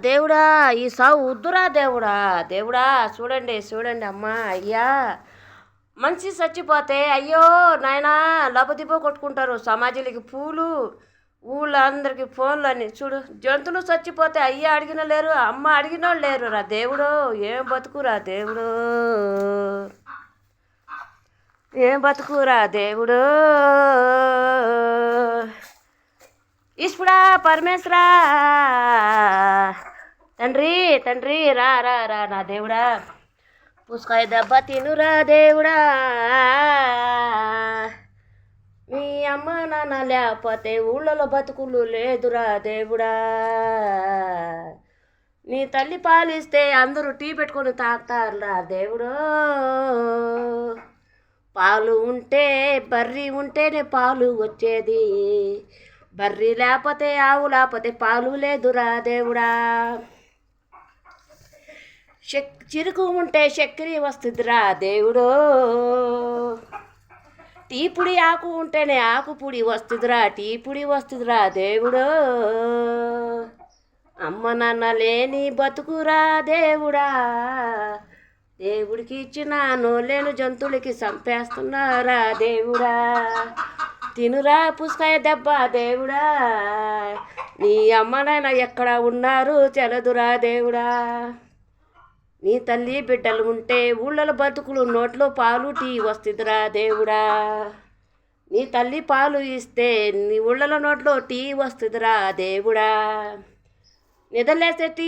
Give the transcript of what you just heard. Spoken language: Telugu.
దేవుడా ఈ సావు వద్దురా దేవుడా. దేవుడా చూడండి చూడండి అమ్మా అయ్యా. మనిషి చచ్చిపోతే అయ్యో నాయనా లబదిబో కొట్టుకుంటారు సమాజాలకి పూలు, ఊళ్ళందరికీ ఫోన్లు అని చూడు. జంతువులు చచ్చిపోతే అయ్యా అడిగిన లేరు, అమ్మ అడిగిన వాళ్ళు లేరు రా దేవుడు. ఏం బతుకురా దేవుడు, ఏం బతుకురా దేవుడు. ఈశ్వరా పరమేశ్వరా తండ్రి తండ్రి రా రా రా నా దేవుడా. పుస్తకాయ దెబ్బ తినురా దేవుడా. మీ అమ్మ నాన్న లేకపోతే ఊళ్ళలో బతుకులు లేదురా దేవుడా. నీ తల్లి పాలిస్తే అందరూ టీ పెట్టుకొని తాగుతారురా దేవుడు. పాలు ఉంటే బర్రీ ఉంటేనే పాలు వచ్చేది, బర్రీ లేకపోతే ఆవు లేకపోతే పాలు లేదురా దేవుడా. చిరుకు ఉంటే చక్కెర వస్తుందిరా దేవుడు. టీ పొడి ఆకు ఉంటేనే ఆకు పొడి వస్తుందిరా, టీ పొడి వస్తుందిరా దేవుడు. అమ్మ నాన్న లేని బతుకురా దేవుడా. దేవుడికి ఇచ్చిన నోలేను జంతువులకి చంపేస్తున్నారా దేవుడా. తినురా పుస్తకాయ దెబ్బ దేవుడా. నీ అమ్మ నాయన ఎక్కడ ఉన్నారు తెలదురా దేవుడా. నీ తల్లి బిడ్డలు ఉంటే ఊళ్ళలో బతుకులు నోట్లో పాలు టీ వస్తుందిరా దేవుడా. నీ తల్లి పాలు ఇస్తే నీ ఊళ్ళలో నోట్లో టీ వస్తుందిరా దేవుడా. నిద్రలేస్తే టీ